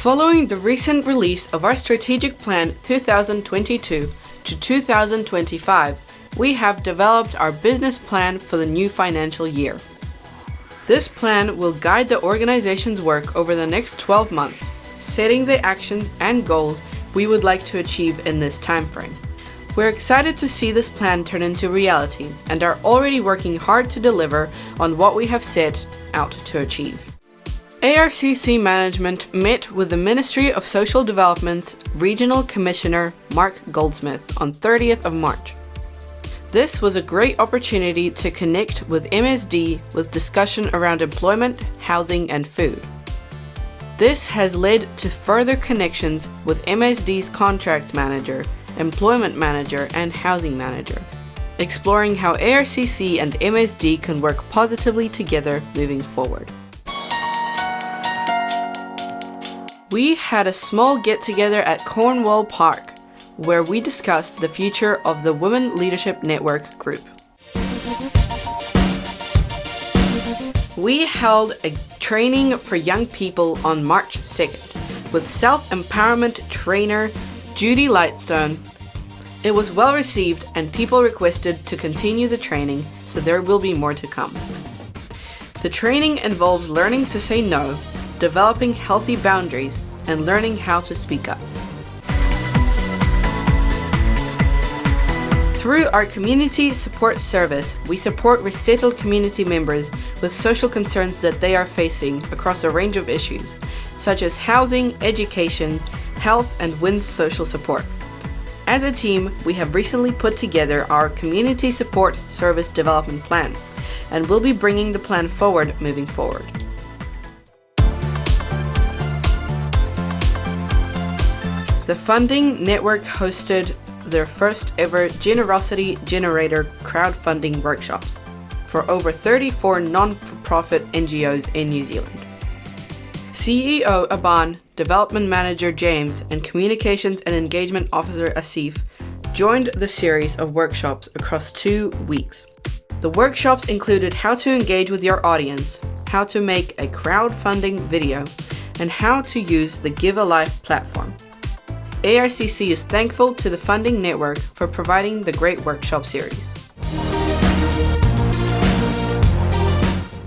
Following the recent release of our Strategic Plan 2022 to 2025, we have developed our business plan for the new financial year. This plan will guide the organization's work over the next 12 months, setting the actions and goals we would like to achieve in this timeframe. We're excited to see this plan turn into reality and are already working hard to deliver on what we have set out to achieve. ARCC management met with the Ministry of Social Development's Regional Commissioner Mark Goldsmith on 30th of March. This was a great opportunity to connect with MSD with discussion around employment, housing and food. This has led to further connections with MSD's contracts manager, employment manager and housing manager, exploring how ARCC and MSD can work positively together moving forward. We had a small get-together at Cornwall Park, where we discussed the future of the Women Leadership Network group. We held a training for young people on March 2nd with self-empowerment trainer Judy Lightstone. It was well received and people requested to continue the training, so there will be more to come. The training involves learning to say no, developing healthy boundaries, and learning how to speak up. Through our community support service, we support resettled community members with social concerns that they are facing across a range of issues, such as housing, education, health, and WINS social support. As a team, we have recently put together our Community Support Service Development Plan, and will be bringing the plan forward moving forward. The Funding Network hosted their first ever Generosity Generator crowdfunding workshops for over 34 non-for-profit NGOs in New Zealand. CEO Aban, Development Manager James, and Communications and Engagement Officer Asif joined the series of workshops across 2 weeks. The workshops included how to engage with your audience, how to make a crowdfunding video, and how to use the Give a Life platform. ARCC is thankful to the Funding Network for providing the great workshop series.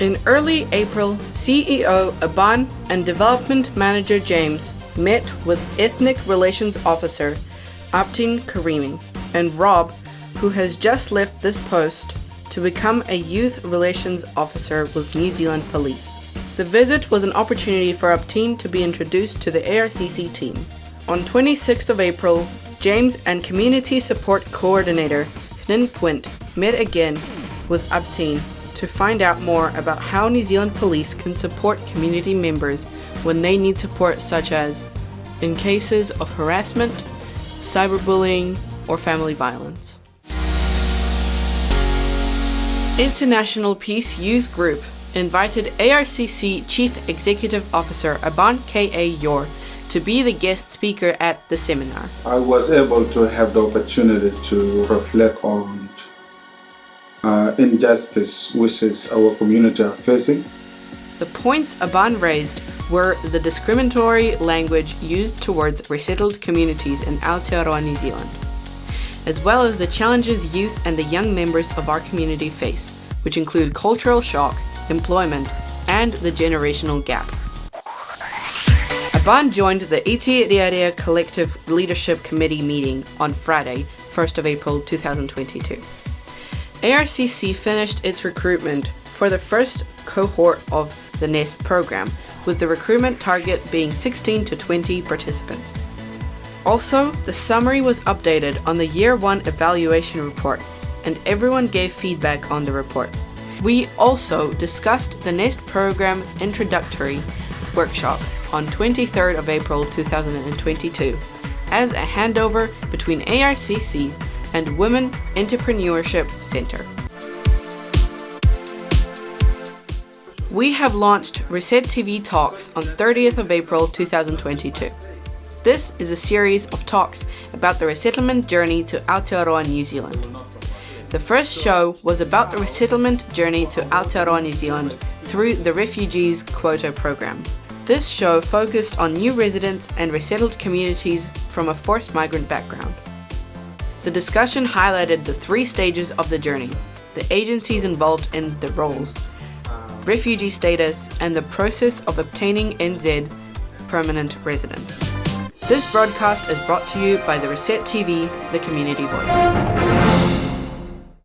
In early April, CEO Aban and Development Manager James met with Ethnic Relations Officer Aptin Karimi and Rob, who has just left this post to become a Youth Relations Officer with New Zealand Police. The visit was an opportunity for Aptin to be introduced to the ARCC team. On 26th of April, James and Community Support Coordinator Knin Puent met again with Aptin to find out more about how New Zealand Police can support community members when they need support, such as in cases of harassment, cyberbullying, or family violence. International Peace Youth Group invited ARCC Chief Executive Officer Aban K.A. Yor to be the guest speaker at the seminar. I was able to have the opportunity to reflect on injustice which is our community are facing. The points Aban raised were the discriminatory language used towards resettled communities in Aotearoa New Zealand, as well as the challenges youth and the young members of our community face, which include cultural shock, employment, and the generational gap. Aban joined the Aotearoa Collective Leadership Committee meeting on Friday, 1st of April 2022. ARCC finished its recruitment for the first cohort of the NEST program, with the recruitment target being 16 to 20 participants. Also, the summary was updated on the Year 1 evaluation report, and everyone gave feedback on the report. We also discussed the NEST program introductory workshop on 23rd of April 2022 as a handover between ARCC and Women Entrepreneurship Centre. We have launched Reset TV Talks on 30th of April 2022. This is a series of talks about the resettlement journey to Aotearoa New Zealand. The first show was about the resettlement journey to Aotearoa New Zealand through the Refugees Quota Program. This show focused on new residents and resettled communities from a forced migrant background. The discussion highlighted the 3 stages of the journey, the agencies involved in the roles, refugee status, and the process of obtaining NZ permanent residence. This broadcast is brought to you by the Reset TV, the community voice.